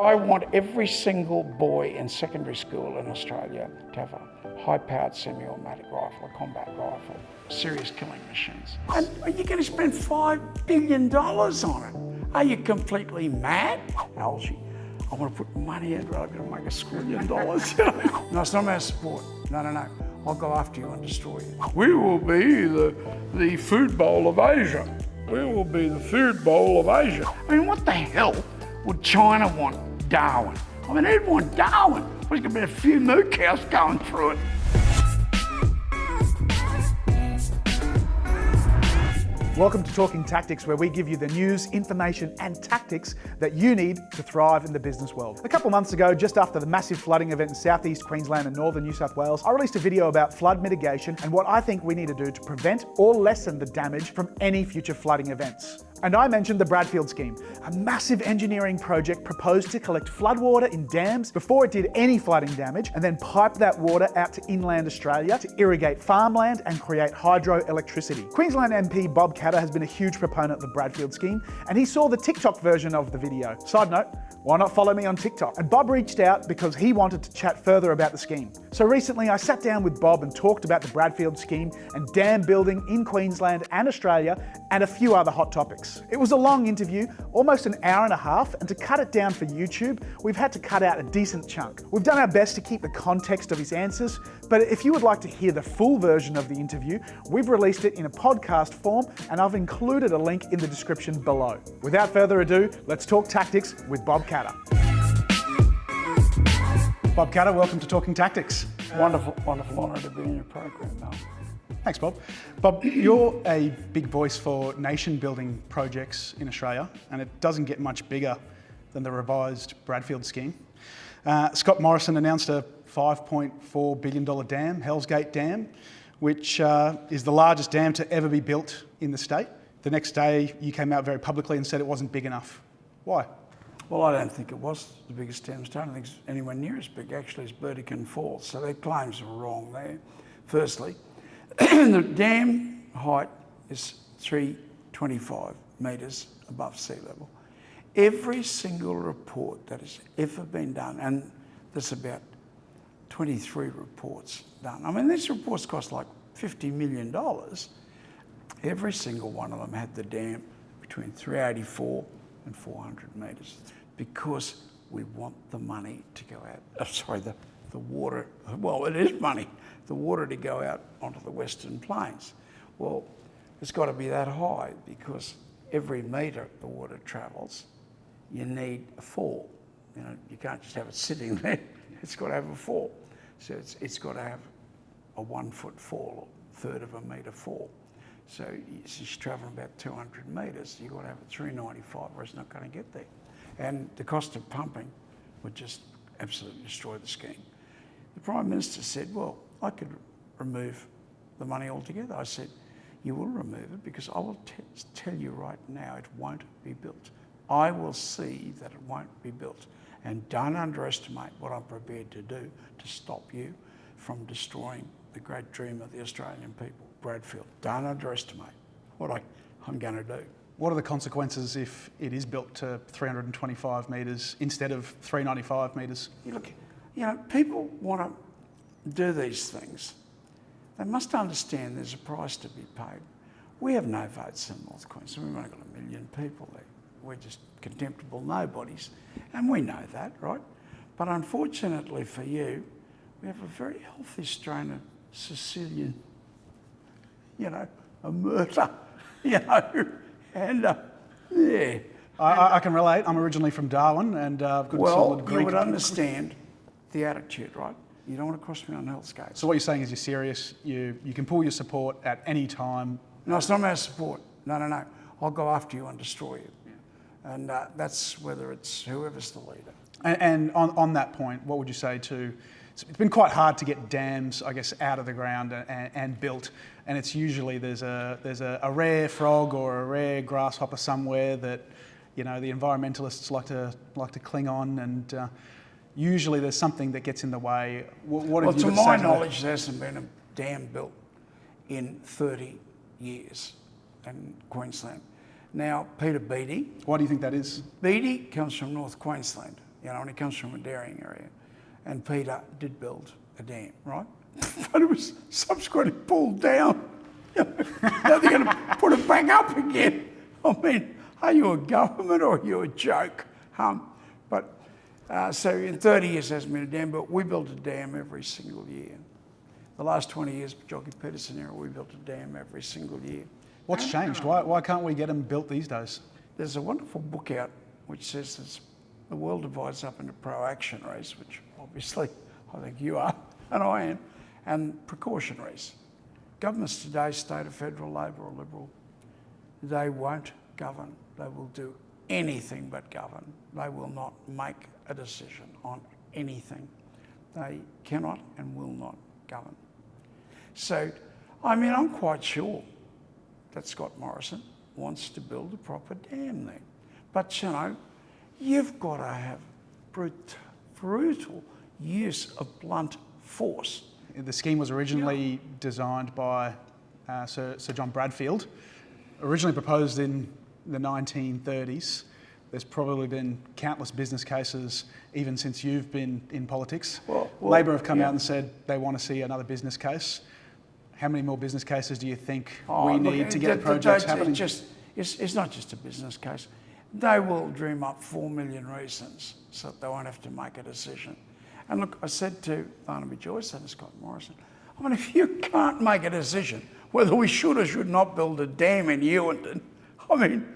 I want every single boy in secondary school in Australia to have a high-powered semi-automatic rifle, a combat rifle, serious killing machines. And are you going to spend $5 billion on it? Are you completely mad? Algie, I want to put money in, but I've got to make $1 squillion. No, it's not our support. No. I'll go after you and destroy you. We will be the food bowl of Asia. We will be the food bowl of Asia. I mean, what the hell would China want Darwin? I mean, they'd want Darwin. There's going to be a few moo cows going through it. Welcome to Talking Tactics, where we give you the news, information and tactics that you need to thrive in the business world. A couple months ago, just after the massive flooding event in South East Queensland and northern New South Wales, I released a video about flood mitigation and what I think we need to do to prevent or lessen the damage from any future flooding events. And I mentioned the Bradfield Scheme, a massive engineering project proposed to collect floodwater in dams before it did any flooding damage, and then pipe that water out to inland Australia to irrigate farmland and create hydroelectricity. Queensland MP Bob Katter has been a huge proponent of the Bradfield Scheme, and he saw the TikTok version of the video. Side note, why not follow me on TikTok? And Bob reached out because he wanted to chat further about the scheme. So recently I sat down with Bob and talked about the Bradfield Scheme and dam building in Queensland and Australia and a few other hot topics. It was a long interview, almost an hour and a half, and to cut it down for YouTube, we've had to cut out a decent chunk. We've done our best to keep the context of his answers, but if you would like to hear the full version of the interview, we've released it in a podcast form, and I've included a link in the description below. Without further ado, let's talk tactics with Bob Katter. Bob Katter, welcome to Talking Tactics. Wonderful honour to be in your program, Mel. Thanks, Bob. Bob, you're a big voice for nation-building projects in Australia, and it doesn't get much bigger than the revised Bradfield Scheme. Scott Morrison announced a $5.4 billion dam, Hell's Gate Dam, which is the largest dam to ever be built in the state. The next day, you came out very publicly and said it wasn't big enough. Why? Well, I don't think it was the biggest dam in the state. I don't think it's anywhere near as big, actually, as Burdekin Falls. So their claims are wrong there. Firstly, the dam height is 325 metres above sea level. Every single report that has ever been done, and there's about 23 reports done. I mean, these reports cost like $50 million. Every single one of them had the dam between 384 and 400 metres, because we want the money to go out. The water, well, it is money, the water to go out onto the Western Plains. Well, it's got to be that high, because every metre the water travels, you need a fall. You know, you can't just have it sitting there. It's got to have a fall. So it's got to have a 1 foot fall, or third of a metre fall. So she's travelling about 200 metres. You've got to have a 395, or it's not going to get there. And the cost of pumping would just absolutely destroy the scheme. The Prime Minister said, well, I could remove the money altogether. I said, you will remove it, because I will tell you right now it won't be built. I will see that it won't be built. And don't underestimate what I'm prepared to do to stop you from destroying the great dream of the Australian people, Bradfield. Don't underestimate what I'm going to do. What are the consequences if it is built to 325 metres instead of 395 metres? Look, you know, people want to do these things. They must understand there's a price to be paid. We have no votes in North Queensland. We've only got 1 million people there. We're just contemptible nobodies. And we know that, right? But unfortunately for you, we have a very healthy strain of Sicilian, you know, a murder, you know, and yeah. I can relate. I'm originally from Darwin, and good solid Greek. Well, you would understand the attitude, right? You don't want to cross me on Hell's Gate. So what you're saying is you're serious. You can pull your support at any time. No, it's not our support. No. I'll go after you and destroy you. Yeah. And that's whether it's whoever's the leader. And on that point, what would you say to? It's been quite hard to get dams, I guess, out of the ground and built, and it's usually there's a rare frog or a rare grasshopper somewhere that, you know, the environmentalists like to cling on, and usually there's something that gets in the way. What have you to got to say my to knowledge, there hasn't been a dam built in 30 years in Queensland. Now, Peter Beattie. Why do you think that is? Beattie comes from North Queensland. and he comes from a dairying area. And Peter did build a dam, right? But it was subsequently pulled down. Now they're going to put it back up again. I mean, are you a government or are you a joke? So in 30 years there hasn't been a dam, but we built a dam every single year. The last 20 years, Jockey Peterson era, we built a dam every single year. What's changed? Why can't we get them built these days? There's a wonderful book out which says the world divides up into pro-actionaries, which obviously I think you are and I am, and precautionaries. Governments today, state or federal, Labor or Liberal, they won't govern. They will do anything but govern. They will not make a decision on anything. They cannot and will not govern. So, I mean, I'm quite sure that Scott Morrison wants to build a proper dam there. But, you've got to have brutal use of blunt force. The scheme was originally designed by Sir John Bradfield, originally proposed in the 1930s. There's probably been countless business cases even since you've been in politics. Labor have come out and said they want to see another business case. How many more business cases do you think we need to get projects happening? It's not just a business case. They will dream up 4 million reasons so that they won't have to make a decision. And look, I said to Barnaby Joyce and Scott Morrison, I mean, if you can't make a decision whether we should or should not build a dam in Ewanton, I mean,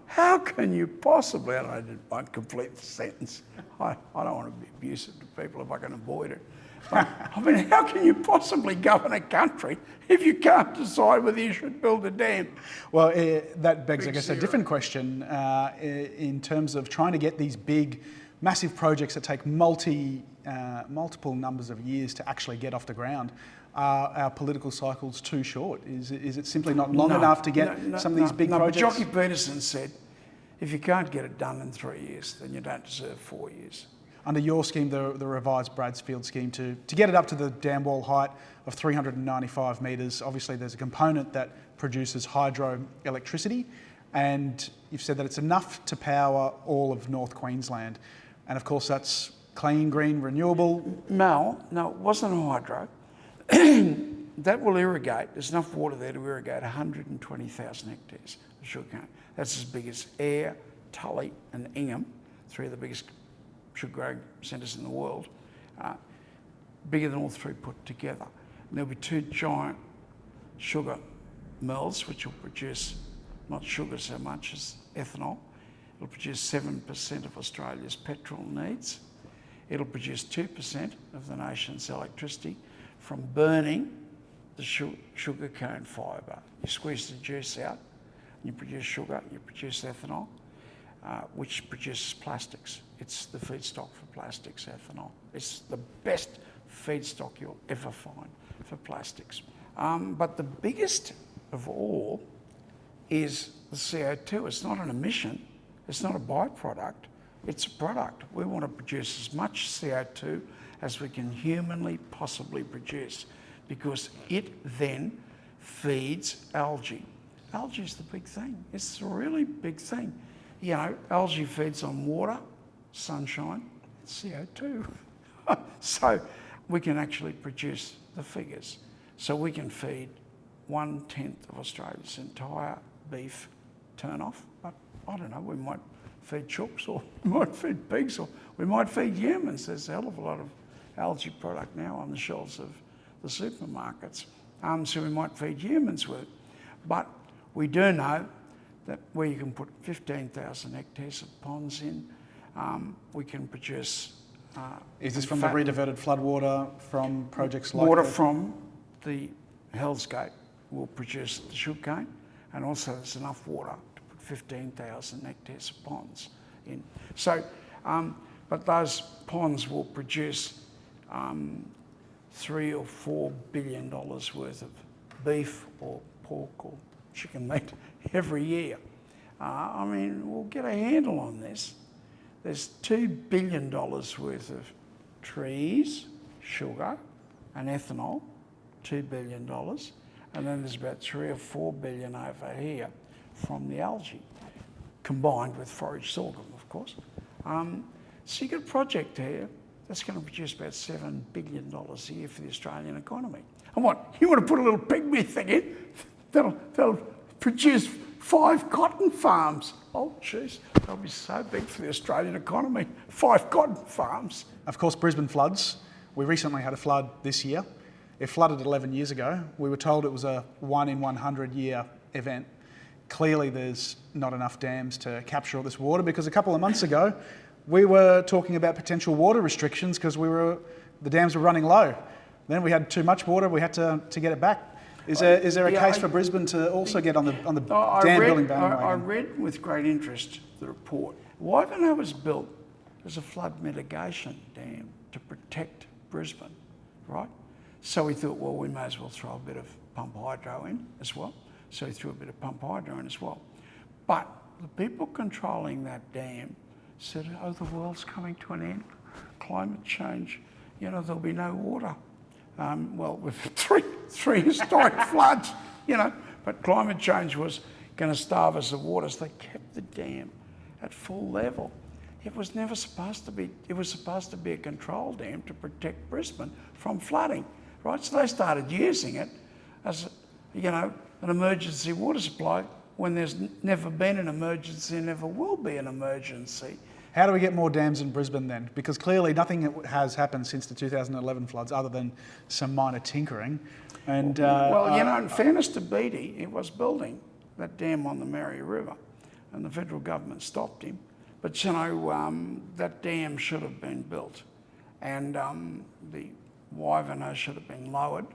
how can you possibly, and I won't complete the sentence, I don't want to be abusive to people if I can avoid it, but I mean, how can you possibly govern a country if you can't decide whether you should build a dam? Well, that begs, I guess, a different question in terms of trying to get these big, massive projects that take multiple numbers of years to actually get off the ground. Are our political cycles too short? Is it simply not long enough to get some of these big projects? But Jockey Peterson said, if you can't get it done in 3 years, then you don't deserve 4 years. Under your scheme, the revised Bradfield scheme, to get it up to the dam wall height of 395 metres, obviously there's a component that produces hydroelectricity, and you've said that it's enough to power all of North Queensland. And of course that's clean, green, renewable. No, it wasn't hydro. That will irrigate, there's enough water there to irrigate 120,000 hectares of sugarcane. That's as big as Ayr, Tully and Ingham, three of the biggest sugar growing centres in the world, bigger than all three put together. And there'll be two giant sugar mills which will produce not sugar so much as ethanol. It'll produce 7% of Australia's petrol needs. It'll produce 2% of the nation's electricity from burning the sugarcane fibre. You squeeze the juice out, you produce sugar, you produce ethanol, which produces plastics. It's the feedstock for plastics, ethanol. It's the best feedstock you'll ever find for plastics. But the biggest of all is the CO2. It's not an emission, it's not a byproduct, it's a product. We want to produce as much CO2 as we can humanly possibly produce, because it then feeds algae. Algae is the big thing. It's a really big thing. Algae feeds on water, sunshine, CO2. So we can actually produce the figures. So we can feed 1/10 of Australia's entire beef turn-off. But I don't know, we might feed chooks, or we might feed pigs, or we might feed humans. There's a hell of a lot of algae product now on the shelves of the supermarkets. So we might feed humans with it. But we do know that where you can put 15,000 hectares of ponds in, we can produce... Is this from the rediverted floodwater from projects like... Water from the Hell's Gate will produce the sugarcane, and also there's enough water to put 15,000 hectares of ponds in. So, but those ponds will produce $3 or $4 billion worth of beef or pork or chicken meat every year. I mean, we'll get a handle on this. There's $2 billion worth of trees, sugar and ethanol, $2 billion. And then there's about 3 or 4 billion over here from the algae, combined with forage sorghum, of course. So you got a project here that's going to produce about $7 billion a year for the Australian economy. And what, you want to put a little pygmy thing in? That'll produce 5 cotton farms. Oh, jeez, that'll be so big for the Australian economy. 5 cotton farms. Of course, Brisbane floods. We recently had a flood this year. It flooded 11 years ago. We were told it was a 1 in 100 year event. Clearly there's not enough dams to capture all this water, because a couple of months ago we were talking about potential water restrictions because the dams were running low. Then we had too much water, we had to get it back. Is there a case for Brisbane to also get on the dam building bandwagon? I read with great interest the report. Waivano was built as a flood mitigation dam to protect Brisbane, right? So we thought, well, we may as well throw a bit of pump hydro in as well. So we threw a bit of pump hydro in as well. But the people controlling that dam said, oh, the world's coming to an end. Climate change, there'll be no water. Well, with three historic floods, but climate change was going to starve us of water, so they kept the dam at full level. It was never supposed to be, it was supposed to be a control dam to protect Brisbane from flooding, right? So they started using it as, an emergency water supply when there's never been an emergency and never will be an emergency. How do we get more dams in Brisbane then? Because clearly nothing has happened since the 2011 floods other than some minor tinkering. And in fairness to Beattie, he was building that dam on the Mary River and the federal government stopped him. But that dam should have been built and the Waivano should have been lowered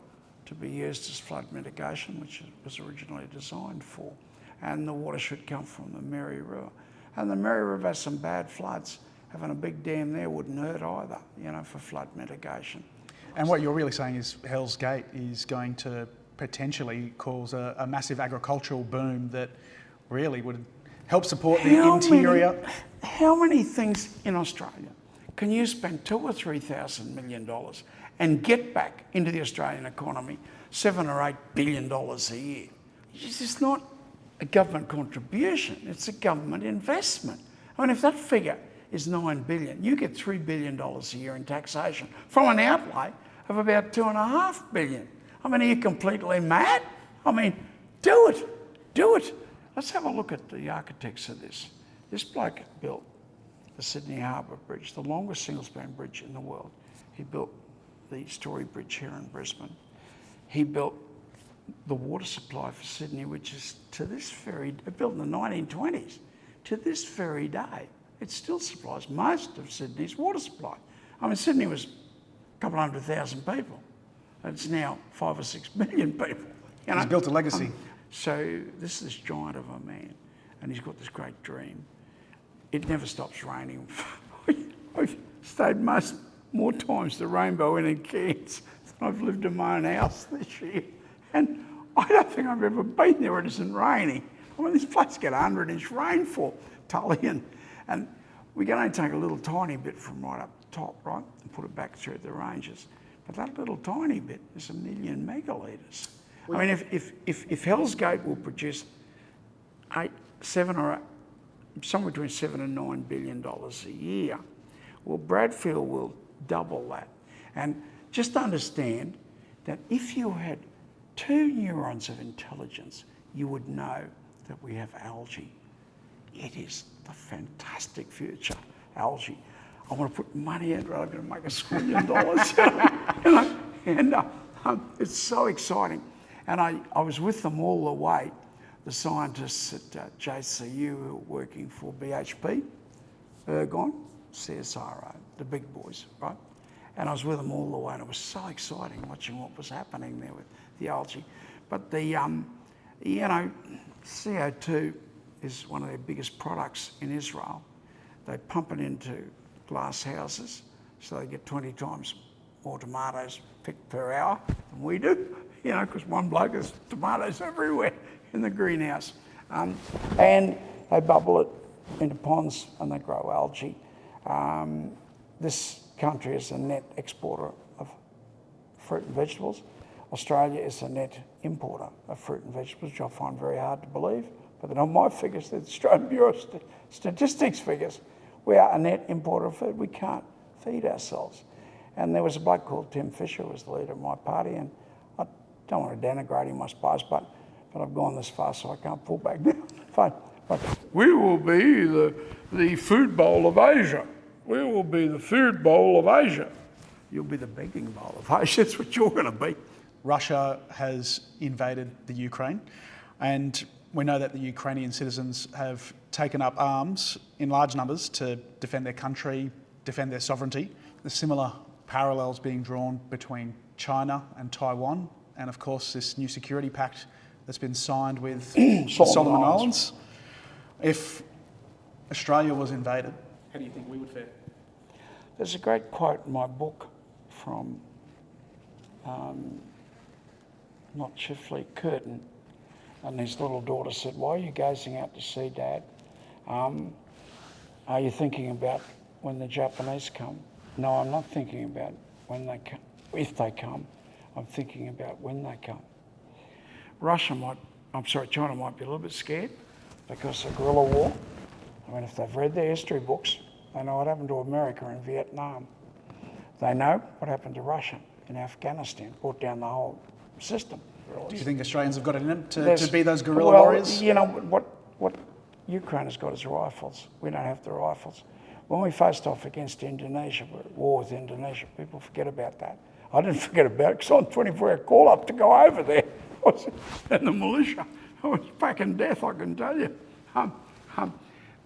to be used as flood mitigation, which it was originally designed for. And the water should come from the Mary River. And the Mary River has some bad floods. Having a big dam there wouldn't hurt either, for flood mitigation. And what you're really saying is Hell's Gate is going to potentially cause a massive agricultural boom that really would help support the interior. How many things in Australia can you spend $2,000 or $3,000 million and get back into the Australian economy $7 or $8 billion a year? It's just not a government contribution, it's a government investment. I mean, if that figure is $9 billion, you get $3 billion a year in taxation from an outlay of about $2.5 billion. I mean, are you completely mad? I mean, do it. Let's have a look at the architects of this. This bloke built the Sydney Harbour Bridge, the longest single-span bridge in the world. He built the Story Bridge here in Brisbane. He built the water supply for Sydney, which is built in the 1920s. To this very day, it still supplies most of Sydney's water supply. I mean, Sydney was a couple 100,000 people. It's now 5 or 6 million people. He's built a legacy. So this is this giant of a man, and he's got this great dream. It never stops raining. I've stayed more times the Rainbow Inn in Cairns than I've lived in my own house this year. And I don't think I've ever been there where it isn't raining. I mean, this place get 100-inch rainfall, Tully, and we can only take a little tiny bit from right up the top, right, and put it back through the ranges. But that little tiny bit is 1 million megalitres. I mean, if Hell's Gate will produce somewhere between $7 and $9 billion a year, well, Bradfield will double that. And just understand that if you had 2 neurons of intelligence, you would know that we have algae. It is the fantastic future, algae. I want to put money into it, I'm going to make $1 million, and it's so exciting. And I was with them all the way, the scientists at JCU who were working for BHP, Ergon, CSIRO, the big boys, right? And I was with them all the way, and it was so exciting watching what was happening there with the algae. But the, CO2 is one of their biggest products in Israel. They pump it into glass houses, so they get 20 times more tomatoes picked per hour than we do, because one bloke has tomatoes everywhere in the greenhouse. And they bubble it into ponds and they grow algae. This country is a net exporter of fruit and vegetables. Australia is a net importer of fruit and vegetables, which I find very hard to believe, but they're not my figures, they're the Australian Bureau of Statistics figures. We are a net importer of food. We can't feed ourselves. And there was a bloke called Tim Fisher, who was the leader of my party, and I don't want to denigrate him, I suppose, but I've gone this far, so I can't pull back now. Fine. But we will be the food bowl of Asia. We will be the food bowl of Asia. You'll be the begging bowl of Asia. That's what you're going to be. Russia has invaded the Ukraine, and we know that the Ukrainian citizens have taken up arms in large numbers to defend their country, defend their sovereignty. There's similar parallels being drawn between China and Taiwan, and of course this new security pact that's been signed with the Solomon Islands. If Australia was invaded, how do you think we would fare? There's a great quote in my book from not Chifley, Curtin, and his little daughter said, "Why are you gazing out to sea, Dad? Are you thinking about when the Japanese come?" No, I'm not thinking about when they come, if they come. I'm thinking about when they come. China might be a little bit scared because of guerrilla war. I mean, if they've read their history books, they know what happened to America in Vietnam. They know what happened to Russia in Afghanistan, brought down the whole system. Do you think Australians have got it in them to be those guerrilla warriors? You know, what Ukraine has got is rifles. We don't have the rifles. When we faced off against Indonesia, we're at war with Indonesia, people forget about that. I didn't forget about it because on 24-hour call up to go over there. And the militia, I was packing death, I can tell you.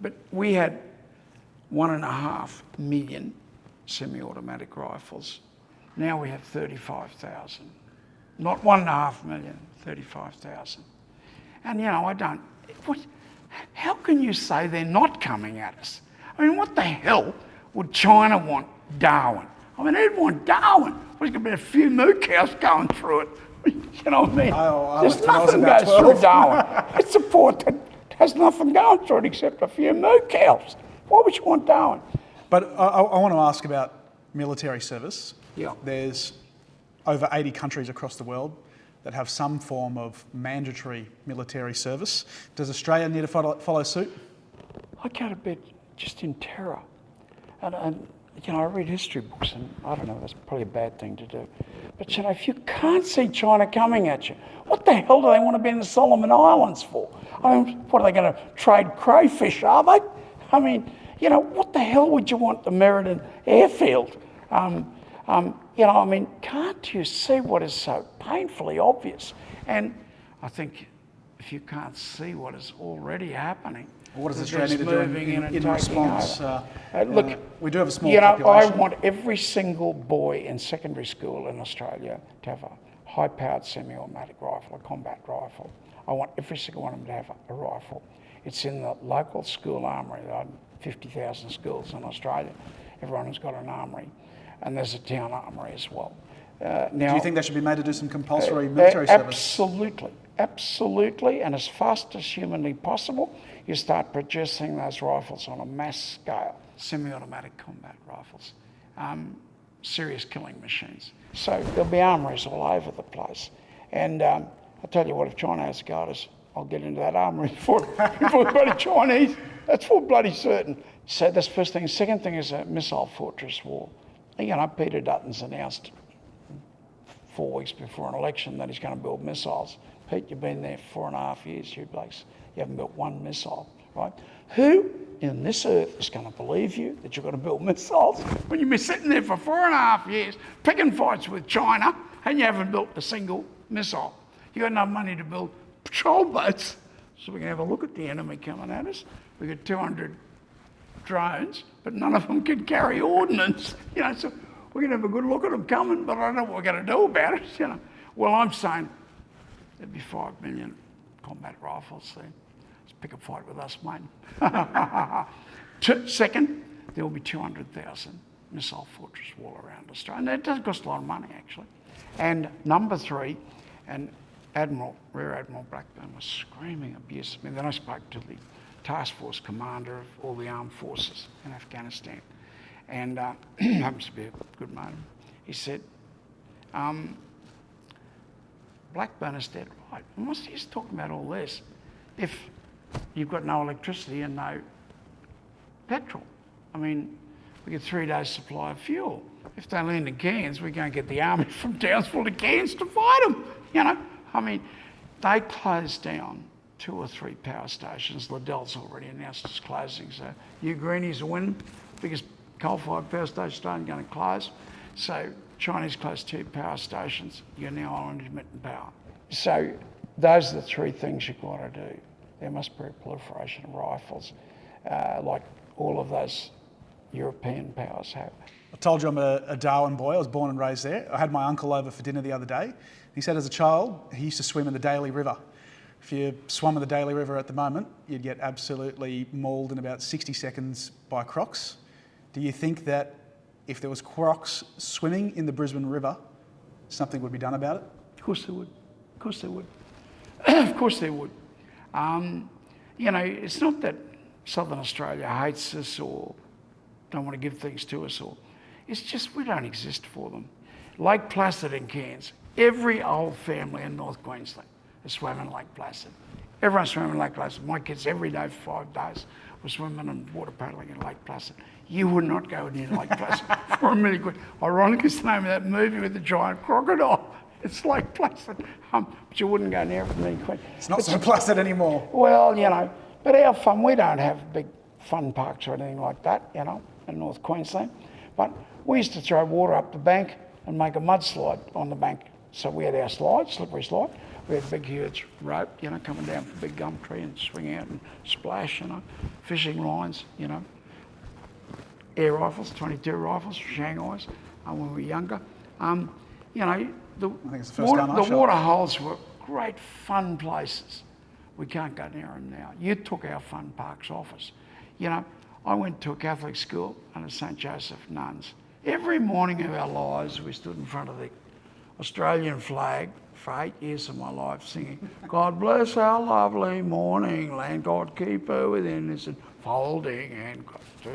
But we had 1.5 million semi-automatic rifles. Now we have 35,000. Not 1.5 million, 35,000. And how can you say they're not coming at us? I mean, what the hell would China want Darwin? I mean, they'd want Darwin. There's going to be a few moo cows going through it. You know what I mean? There's nothing goes through Darwin. It's a port that has nothing going through it except a few moo cows. Why would you want Darwin? But I want to ask about military service. Yeah. There's over 80 countries across the world that have some form of mandatory military service. Does Australia need to follow suit? I go to bed just in terror. And I read history books, and I don't know, that's probably a bad thing to do. But, if you can't see China coming at you, what the hell do they want to be in the Solomon Islands for? I mean, what are they going to trade crayfish, are they? I mean, what the hell would you want the Meriden airfield? Can't you see what is so painfully obvious? And I think if you can't see what is already happening, what does Australia need to do in response? Look, we do have a small population. I want every single boy in secondary school in Australia to have a high-powered semi-automatic rifle, a combat rifle. I want every single one of them to have a rifle. It's in the local school armoury. There are 50,000 schools in Australia. Everyone has got an armoury. And there's a town armoury as well. Now, do you think they should be made to do some compulsory military service? Absolutely, and as fast as humanly possible, you start producing those rifles on a mass scale. Semi-automatic combat rifles, serious killing machines. So there'll be armouries all over the place. And I'll tell you what, if China has got us, I'll get into that armoury before the bloody Chinese. That's for bloody certain. So that's the first thing. Second thing is a missile fortress wall. Peter Dutton's announced 4 weeks before an election that he's going to build missiles. Pete, you've been there for 4.5 years, you blokes. You haven't built one missile, right? Who in this earth is going to believe you that you're going to build missiles when you've been sitting there for 4.5 years picking fights with China and you haven't built a single missile? You've got enough money to build patrol boats so we can have a look at the enemy coming at us. We've got 200 drones, but none of them can carry ordnance. So we're going to have a good look at them coming, but I don't know what we're going to do about it. Well, I'm saying there'd be 5 million combat rifles there. Let's pick a fight with us, mate. Second, there will be 200,000 missile fortress wall around Australia. And it does cost a lot of money, actually. And number 3, and Rear Admiral Blackburn was screaming abuse. I mean, then I spoke to the task force commander of all the armed forces in Afghanistan, and happens to be a good man. He said, Blackburn is dead right. He's talking about all this. If you've got no electricity and no petrol, I mean, we get 3 days supply of fuel. If they land in Cairns, we're going to get the army from Townsville to Cairns to fight them, you know. I mean, they closed down 2 or 3 power stations. Liddell's already announced it's closing, so you greenies are winning. Biggest coal-fired power station going to close. So Chinese closed 2 power stations. You're now on intermittent power. So those are the 3 things you've got to do. There must be a proliferation of rifles, like all of those European powers have. I told you I'm a Darwin boy. I was born and raised there. I had my uncle over for dinner the other day. He said as a child, he used to swim in the Daly River. If you swam in the Daly River at the moment, you'd get absolutely mauled in about 60 seconds by Crocs. Do you think that if there was Crocs swimming in the Brisbane River, something would be done about it? Of course there would. Of course there would. Of course there would. You know, it's not that Southern Australia hates us or don't want to give things to us, or it's just we don't exist for them. Lake Placid in Cairns, every old family in North Queensland is swimming in Lake Placid. Everyone's swimming in Lake Placid. My kids every day for 5 days were swimming and water paddling in Lake Placid. You would not go near Lake Placid for a million quid. Ironically, it's the name of that movie with the giant crocodile. It's Lake Placid, but you wouldn't go near it for a million quid. It's not so placid anymore. Well, you know, but our fun, we don't have big fun parks or anything like that, you know, in North Queensland. But we used to throw water up the bank and make a mudslide on the bank. So we had our slide, slippery slide. We had a big, huge rope, you know, coming down from a big gum tree and swing out and splash, you know, fishing lines, you know, air rifles, 22 rifles, Shanghais, when we were younger. You know, the water holes were great fun places. We can't go near them now. You took our fun parks off us. You know, I went to a Catholic school under St. Joseph nuns. Every morning of our lives, we stood in front of the Australian flag for 8 years of my life singing, God bless our lovely morning land, God keep her within his enfolding and to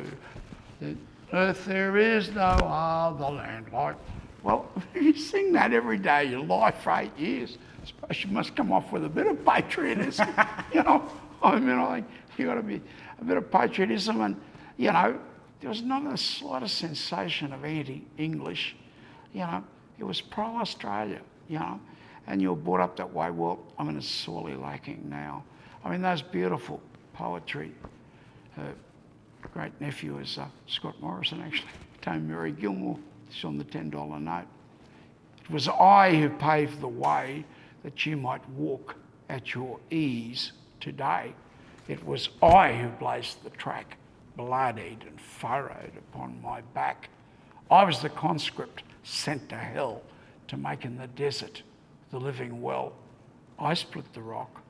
the earth there is no other land like. Well, if you sing that every day of your life for 8 years, I suppose you must come off with a bit of patriotism, you know. I mean, I think you've got to be a bit of patriotism, and, you know, there was not the slightest sensation of anti-English, you know. It was pro-Australia, you know, and you were brought up that way. Well, I mean, it's sorely lacking now. I mean, those beautiful poetry. Great nephew is Scott Morrison, actually, Tony Mary Gilmore. It's on the $10 note. It was I who paved the way that you might walk at your ease today. It was I who blazed the track, bloodied and furrowed upon my back. I was the conscript sent to hell to make in the desert the living well. I split the rock,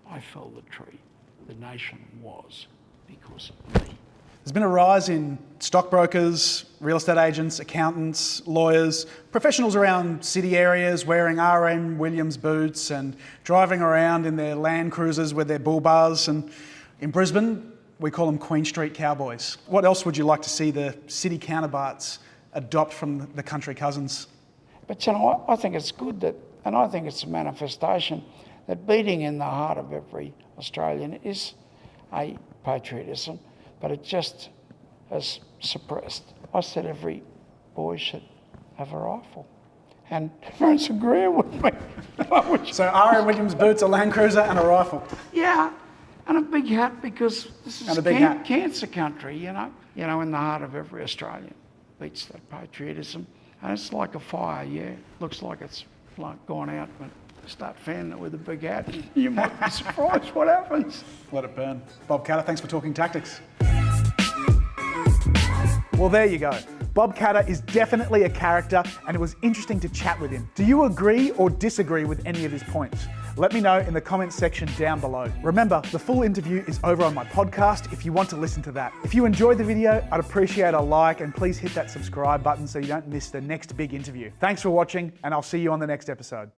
I felled the tree. The nation was because of me. There's been a rise in stockbrokers, real estate agents, accountants, lawyers, professionals around city areas wearing RM Williams boots and driving around in their Land Cruisers with their bull bars. And in Brisbane, we call them Queen Street Cowboys. What else would you like to see the city counterparts adopt from the country cousins? But you know, I think it's good that, and I think it's a manifestation that beating in the heart of every Australian is a patriotism, but it just is suppressed. I said every boy should have a rifle, and everyone's agreeing with me. So RM Williams boots, a Land Cruiser and a rifle. Yeah, and a big hat, because this is cancer country, you know, in the heart of every Australian. Beats that patriotism. And it's like a fire, yeah. Looks like it's like gone out, but start fanning it with a big hat, you might be surprised what happens. Let it burn. Bob Catter, thanks for talking tactics. Well, there you go. Bob Catter is definitely a character, and it was interesting to chat with him. Do you agree or disagree with any of his points? Let me know in the comments section down below. Remember, the full interview is over on my podcast if you want to listen to that. If you enjoyed the video, I'd appreciate a like, and please hit that subscribe button so you don't miss the next big interview. Thanks for watching, and I'll see you on the next episode.